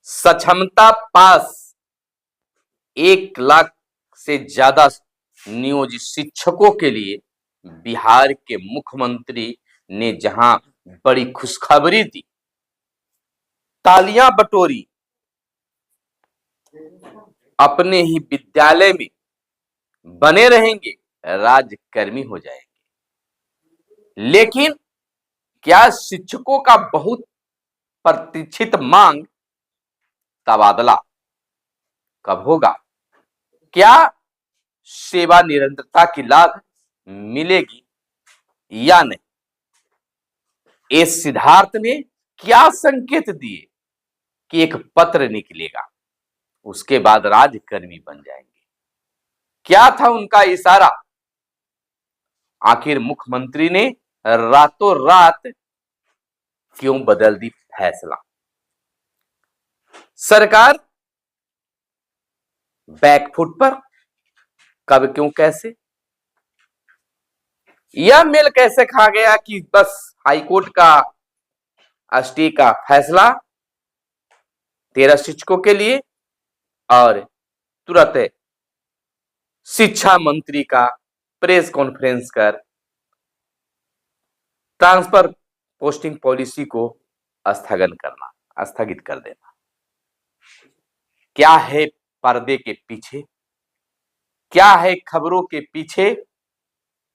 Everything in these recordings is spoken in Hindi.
सक्षमता पास 1 लाख से ज्यादा नियोजित शिक्षकों के लिए बिहार के मुख्यमंत्री ने जहां बड़ी खुशखबरी दी, तालियां बटोरी, अपने ही विद्यालय में बने रहेंगे, राज्यकर्मी हो जाएंगे। लेकिन क्या शिक्षकों का बहुत प्रतीक्षित मांग तबादला कब होगा? क्या सेवा निरंतरता की लाभ मिलेगी या नहीं? इस सिद्धार्थ ने क्या संकेत दिए कि एक पत्र निकलेगा, उसके बाद राज्यकर्मी बन जाएंगे? क्या था उनका इशारा? आखिर मुख्यमंत्री ने रातों रात क्यों बदल दी फैसला? सरकार बैकफुट पर, कब, क्यों, कैसे? यह मेल कैसे खा गया कि बस हाईकोर्ट का स्टे का फैसला 13 शिक्षकों के लिए और तुरंत शिक्षा मंत्री का प्रेस कॉन्फ्रेंस कर ट्रांसफर पोस्टिंग पॉलिसी को स्थगित कर देना। क्या है पर्दे के पीछे? क्या है खबरों के पीछे?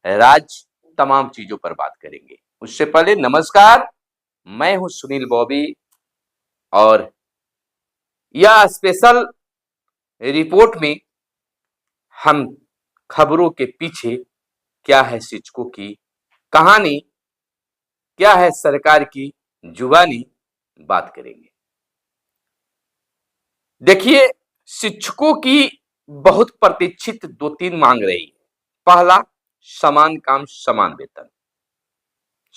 राज तमाम चीजों पर बात करेंगे। उससे पहले नमस्कार, मैं हूं सुनील बॉबी और यह स्पेशल रिपोर्ट में हम खबरों के पीछे क्या है शिक्षकों की कहानी, क्या है सरकार की जुबानी, बात करेंगे। देखिए, शिक्षकों की बहुत प्रतीक्षित 2-3 मांग रही है। पहला, समान काम समान वेतन,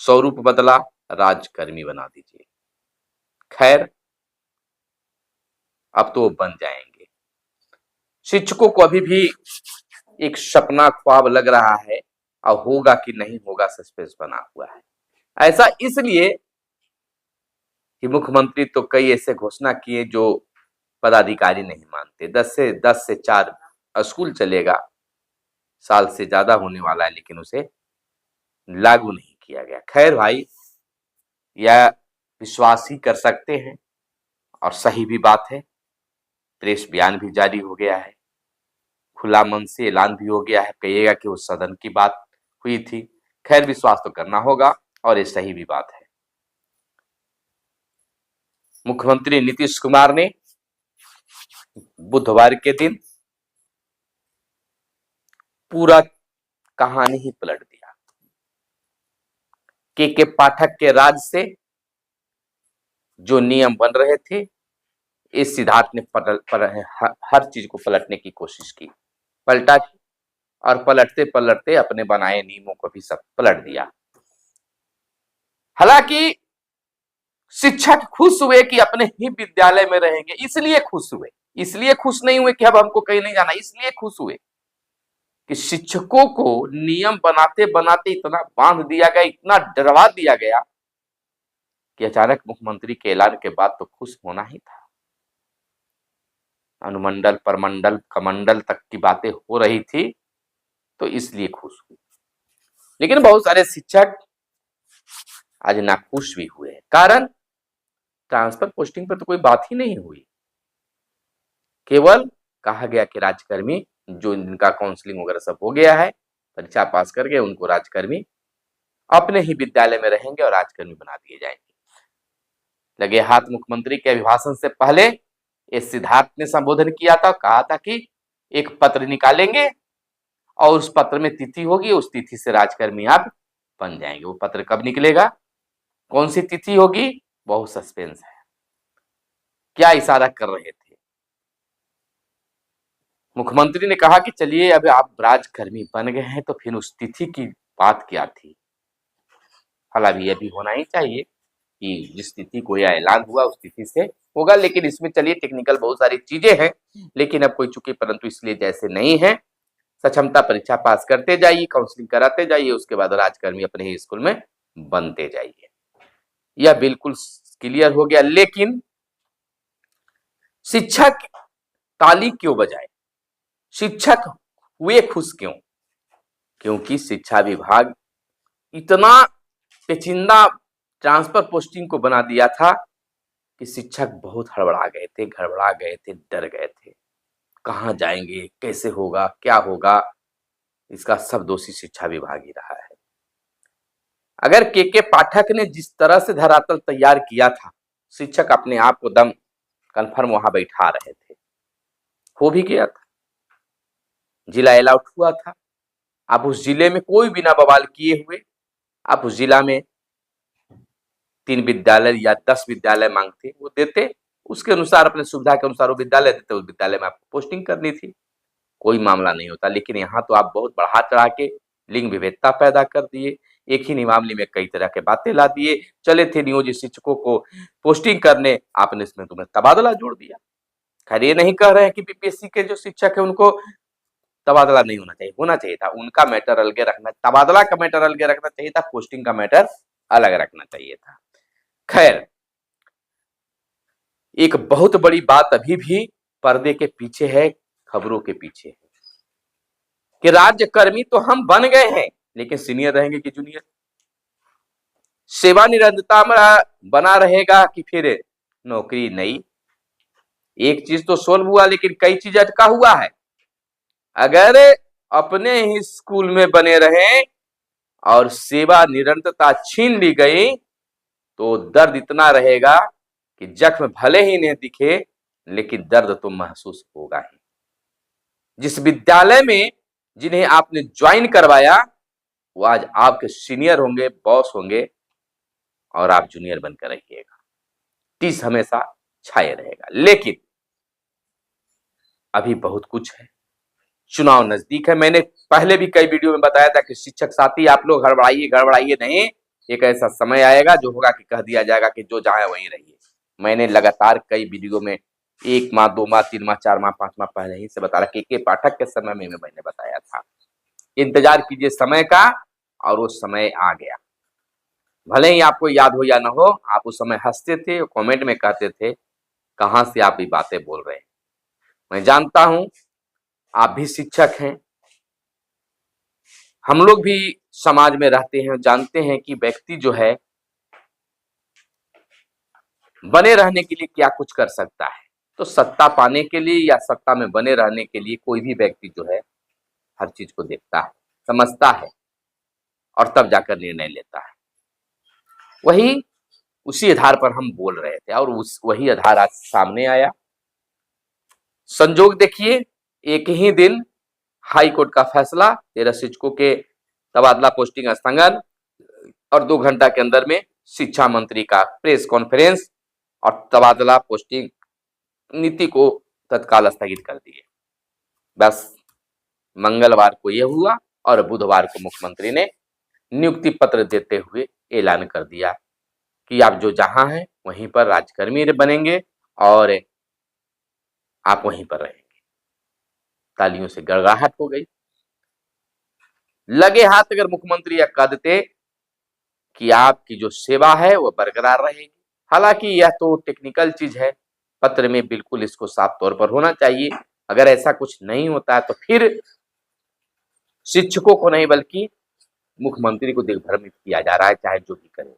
स्वरूप बदला, राज्यकर्मी बना दीजिए। खैर, अब तो बन जाएंगे। शिक्षकों को अभी भी एक सपना ख्वाब लग रहा है और होगा कि नहीं होगा सस्पेंस बना हुआ है। ऐसा इसलिए कि मुख्यमंत्री तो कई ऐसे घोषणा किए जो पदाधिकारी नहीं मानते। 10 से 4 स्कूल चलेगा, साल से ज्यादा होने वाला है, लेकिन उसे लागू नहीं किया गया। खैर भाई, यह विश्वास ही कर सकते हैं और सही भी बात है। प्रेस बयान भी जारी हो गया है, खुला मन से ऐलान भी हो गया है। कहिएगा कि वो सदन की बात हुई थी। खैर, विश्वास तो करना होगा और ये सही भी बात है। मुख्यमंत्री नीतीश कुमार ने बुधवार के दिन पूरा कहानी ही पलट दिया। के पाठक के राज से जो नियम बन रहे थे, इस सिद्धार्थ ने हर चीज को पलटने की कोशिश की, पलटा और पलटते पलटते अपने बनाए नियमों को भी सब पलट दिया। हालांकि शिक्षक खुश हुए कि अपने ही विद्यालय में रहेंगे, इसलिए खुश हुए। इसलिए खुश नहीं हुए कि अब हमको कहीं नहीं जाना, इसलिए खुश हुए कि शिक्षकों को नियम बनाते बनाते इतना बांध दिया गया, इतना डरवा दिया गया कि अचानक मुख्यमंत्री के ऐलान के बाद तो खुश होना ही था। अनुमंडल, परमंडल, कमंडल तक की बातें हो रही थी, तो इसलिए खुश हुए। लेकिन बहुत सारे शिक्षक आज नाखुश भी हुए। कारण, ट्रांसफर पोस्टिंग पर तो कोई बात ही नहीं हुई। केवल कहा गया कि राज्यकर्मी जो इनका काउंसलिंग वगैरह सब हो गया है, परीक्षा पास कर गए, उनको राज्यकर्मी अपने ही विद्यालय में रहेंगे और राज्यकर्मी बना दिए जाएंगे। लगे हाथ मुख्यमंत्री के अभिभाषण से पहले इस सिद्धार्थ ने संबोधन किया था, कहा था कि एक पत्र निकालेंगे और उस पत्र में तिथि होगी, उस तिथि से राज्यकर्मी आप बन जाएंगे। वो पत्र कब निकलेगा, कौन सी तिथि होगी, बहुत सस्पेंस है। क्या इशारा कर रहे थे? मुख्यमंत्री ने कहा कि चलिए अब आप राज्यकर्मी बन गए हैं, तो फिर उस तिथि की बात क्या थी? हालांकि यह भी होना ही चाहिए कि जिस तिथि को यह ऐलान हुआ उस तिथि से होगा, लेकिन इसमें चलिए टेक्निकल बहुत सारी चीजें हैं, लेकिन अब कोई चूंकि परंतु इसलिए जैसे नहीं है, सक्षमता परीक्षा पास करते जाइए, काउंसलिंग कराते जाइए, उसके बाद राज्यकर्मी अपने ही स्कूल में बनते जाइए। यह बिल्कुल क्लियर हो गया। लेकिन शिक्षक ताली क्यों बजाए, शिक्षक हुए खुश क्यों? क्योंकि शिक्षा विभाग इतना पेचीदा ट्रांसफर पोस्टिंग को बना दिया था कि शिक्षक बहुत हड़बड़ा गए थे, घबरा गए थे, डर गए थे। कहाँ जाएंगे, कैसे होगा, क्या होगा? इसका सब दोषी शिक्षा विभाग ही रहा है। अगर के पाठक ने जिस तरह से धरातल तैयार किया था, शिक्षक अपने आप को दम कन्फर्म वहां बैठा रहे थे, हो भी गया था, जिला अलाउट हुआ था। आप उस जिले में कोई बिना बवाल किए हुए आप उस जिला में 3 विद्यालय या 10 विद्यालय मांगते, वो देते, उसके अनुसार अपने सुविधा के अनुसार वो विद्यालय देते, उस विद्यालय में आपको पोस्टिंग करनी थी, कोई मामला नहीं होता। लेकिन यहाँ तो आप बहुत बढ़ा चढ़ा के लिंग विभेदता पैदा कर दिए, एक ही नियमावली में कई तरह के बातें ला दिए। चले थे नियोजित शिक्षकों को पोस्टिंग करने, आपने इसमें तुम्हें तबादला जोड़ दिया। खैर ये नहीं कह रहे हैं कि बीपीएससी के जो शिक्षक है उनको तबादला नहीं होना चाहिए था, उनका मैटर अलग रखना, तबादला का मैटर अलग रखना चाहिए था, पोस्टिंग का मैटर अलग रखना चाहिए था। खैर एक बहुत बड़ी बात अभी भी पर्दे के पीछे है, खबरों के पीछे है कि राज्यकर्मी तो हम बन गए हैं, लेकिन सीनियर रहेंगे कि जूनियर? सेवा निरंतरता में बना रहेगा कि फिर नौकरी नई? एक चीज तो सोल्व हुआ, लेकिन कई चीज अटका हुआ है। अगर अपने ही स्कूल में बने रहे और सेवा निरंतरता छीन ली गई तो दर्द इतना रहेगा कि जख्म भले ही नहीं दिखे, लेकिन दर्द तो महसूस होगा ही। जिस विद्यालय में जिन्हें आपने ज्वाइन करवाया वो आज आपके सीनियर होंगे, बॉस होंगे, और आप जूनियर बनकर रहिएगा, टीस हमेशा छाए रहेगा। लेकिन अभी बहुत कुछ है, चुनाव नजदीक है। मैंने पहले भी कई वीडियो में बताया था कि शिक्षक साथी आप लोग गड़बड़ाइए नहीं, एक ऐसा समय आएगा जो होगा कि कह दिया जाएगा कि जो जहां वहीं रहिए। मैंने लगातार कई वीडियो में 1 माह, 2 माह, 3 माह, 4 माह, 5 माह पहले ही से बता रहा, के पाठक के समय में मैंने बताया था, इंतजार कीजिए समय का, और वो समय आ गया। भले ही आपको याद हो या ना हो, आप उस समय हंसते थे, कमेंट में कहते थे कहां से आप ये बातें बोल रहे हैं। मैं जानता हूं आप भी शिक्षक हैं, हम लोग भी समाज में रहते हैं, जानते हैं कि व्यक्ति जो है बने रहने के लिए क्या कुछ कर सकता है। तो सत्ता पाने के लिए या सत्ता में बने रहने के लिए कोई भी व्यक्ति जो है हर चीज को देखता है, समझता है, और तब जाकर निर्णय लेता है। वही उसी आधार पर हम बोल रहे थे और वही आधार आज सामने आया। संजोग देखिए, एक ही दिन हाई कोर्ट का फैसला, 13 शिक्षकों के तबादला पोस्टिंग स्थगन, और 2 घंटा के अंदर में शिक्षा मंत्री का प्रेस कॉन्फ्रेंस और तबादला पोस्टिंग नीति को तत्काल स्थगित कर दिए। बस मंगलवार को यह हुआ और बुधवार को मुख्यमंत्री ने नियुक्ति पत्र देते हुए ऐलान कर दिया कि आप जो जहां हैं वहीं पर राज्यकर्मी बनेंगे और आप वहीं पर रहेंगे। तालियों से गड़गड़ाहट हो गई। लगे हाथ अगर मुख्यमंत्री यह कह देते कि आपकी जो सेवा है वो बरकरार रहेगी, हालांकि यह तो टेक्निकल चीज है, पत्र में बिल्कुल इसको साफ तौर पर होना चाहिए। अगर ऐसा कुछ नहीं होता है तो फिर शिक्षकों को नहीं बल्कि मुख्यमंत्री को दिग्भ्रमित किया जा रहा है, चाहे जो भी करे।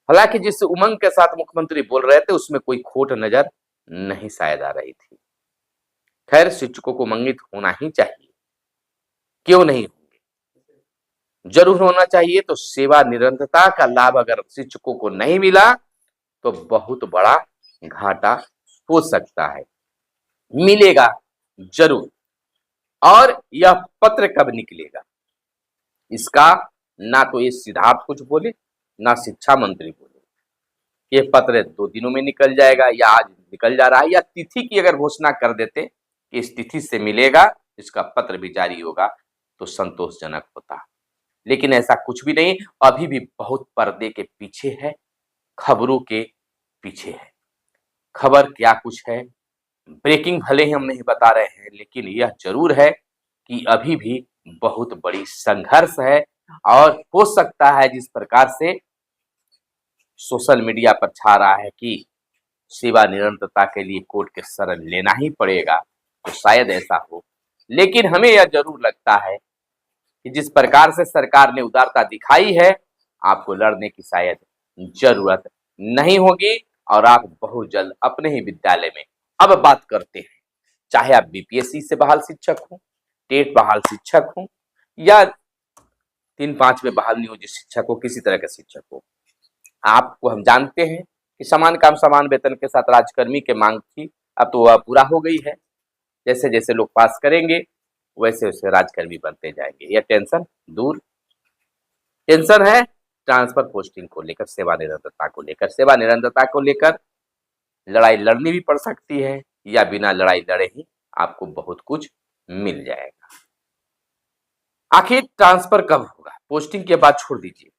हालांकि जिस उमंग के साथ मुख्यमंत्री बोल रहे थे उसमें कोई खोट नजर नहीं शायद आ रही थी। खैर शिक्षकों को मंगित होना ही चाहिए, क्यों नहीं होंगे, जरूर होना चाहिए। तो सेवा निरंतरता का लाभ अगर शिक्षकों को नहीं मिला तो बहुत बड़ा घाटा हो सकता है, मिलेगा जरूर। और यह पत्र कब निकलेगा इसका ना तो ये सिद्धार्थ कुछ बोले ना शिक्षा मंत्री बोले। ये पत्र 2 दिनों में निकल जाएगा या आज निकल जा रहा है, या तिथि की अगर घोषणा कर देते कि इस तिथि से मिलेगा, इसका पत्र भी जारी होगा तो संतोषजनक होता। लेकिन ऐसा कुछ भी नहीं, अभी भी बहुत पर्दे के पीछे है, खबरों के पीछे है। खबर क्या कुछ है, ब्रेकिंग भले ही हम नहीं बता रहे हैं, लेकिन यह जरूर है कि अभी भी बहुत बड़ी संघर्ष है। और हो सकता है जिस प्रकार से सोशल मीडिया पर छा रहा है कि सेवा निरंतरता के लिए कोर्ट के शरण लेना ही पड़ेगा, तो शायद ऐसा हो। लेकिन हमें यह जरूर लगता है कि जिस प्रकार से सरकार ने उदारता दिखाई है, आपको लड़ने की शायद जरूरत नहीं होगी और आप बहुत जल्द अपने ही विद्यालय में अब बात करते हैं, चाहे आप बीपीएससी से बहाल शिक्षक हो, टेट बहाल शिक्षक हो या 3-5 में बहाल नियोजित शिक्षक हो, किसी तरह के शिक्षक हो, आपको हम जानते हैं कि समान काम समान वेतन के साथ राजकर्मी की मांग थी, अब तो वह पूरा हो गई है। जैसे जैसे लोग पास करेंगे वैसे वैसे राजकर्मी बनते जाएंगे। यह टेंशन दूर। टेंशन है ट्रांसफर पोस्टिंग को लेकर, सेवा निरंतरता को लेकर। सेवा निरंतरता को लेकर लड़ाई लड़नी भी पड़ सकती है या बिना लड़ाई लड़े ही आपको बहुत कुछ मिल जाएगा। आखिर ट्रांसफर कब होगा? पोस्टिंग के बाद छोड़ दीजिए,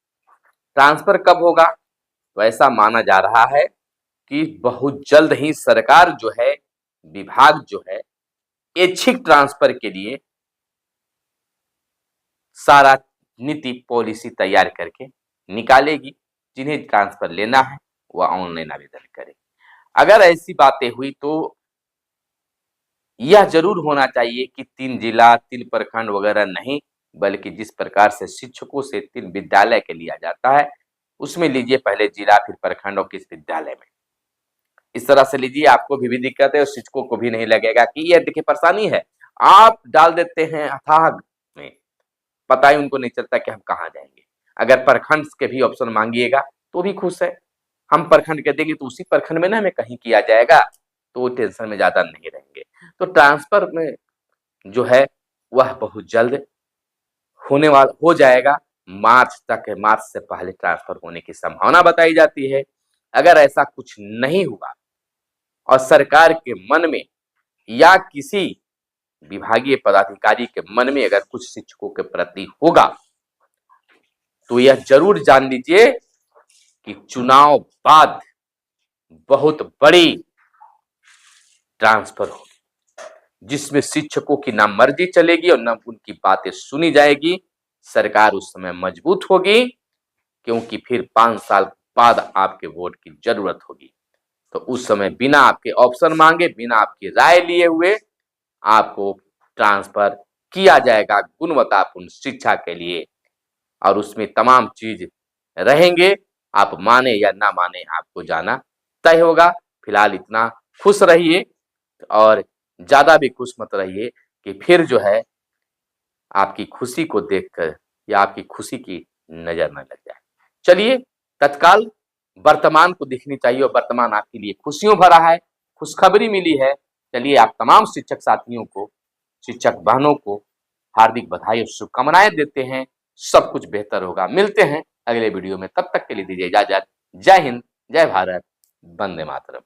ट्रांसफर कब होगा? तो ऐसा माना जा रहा है कि बहुत जल्द ही सरकार जो है, विभाग जो है, ऐच्छिक ट्रांसफर के लिए सारा नीति पॉलिसी तैयार करके निकालेगी। जिन्हें ट्रांसफर लेना है वह ऑनलाइन आवेदन करे। अगर ऐसी बातें हुई तो यह जरूर होना चाहिए कि 3 जिला 3 प्रखंड वगैरह नहीं, बल्कि जिस प्रकार से शिक्षकों से 3 विद्यालय के लिया जाता है उसमें लीजिए, पहले जिला फिर प्रखंड और किस विद्यालय में, इस तरह से लीजिए। आपको भी दिक्कत है और शिक्षकों को भी नहीं लगेगा कि यह देखिए परेशानी है। आप डाल देते हैं अथाह में, पता ही उनको नहीं चलता कि हम कहाँ जाएंगे। अगर प्रखंड के भी ऑप्शन मांगिएगा तो भी खुश है, हम प्रखंड के देंगे तो उसी प्रखंड में ना हमें कहीं किया जाएगा, तो टेंशन में ज्यादा नहीं रहेंगे। तो ट्रांसफर में जो है वह बहुत जल्द होने वाला हो जाएगा। मार्च तक है, मार्च से पहले ट्रांसफर होने की संभावना बताई जाती है। अगर ऐसा कुछ नहीं हुआ और सरकार के मन में या किसी विभागीय पदाधिकारी के मन में अगर कुछ शिक्षकों के प्रति होगा, तो यह जरूर जान लीजिए कि चुनाव बाद बहुत बड़ी ट्रांसफर होगी, जिसमें शिक्षकों की ना मर्जी चलेगी और ना उनकी बातें सुनी जाएगी। सरकार उस समय मजबूत होगी, क्योंकि फिर 5 साल बाद आपके वोट की जरूरत होगी। तो उस समय बिना आपके ऑप्शन मांगे, बिना आपकी राय लिए हुए आपको ट्रांसफर किया जाएगा गुणवत्तापूर्ण शिक्षा के लिए, और उसमें तमाम चीज रहेंगे। आप माने या ना माने, आपको जाना तय होगा। फिलहाल इतना खुश रहिए और ज्यादा भी खुश मत रहिए कि फिर जो है आपकी खुशी को देखकर या आपकी खुशी की नजर न लग जाए। चलिए, तत्काल वर्तमान को देखनी चाहिए और वर्तमान आपके लिए खुशियों भरा है, खुशखबरी मिली है। चलिए, आप तमाम शिक्षक साथियों को, शिक्षक बहनों को हार्दिक बधाई और शुभकामनाएं देते हैं। सब कुछ बेहतर होगा। मिलते हैं अगले वीडियो में, तब तक के लिए दीजिए इजाजत। जय हिंद, जय भारत, वंदे मातरम।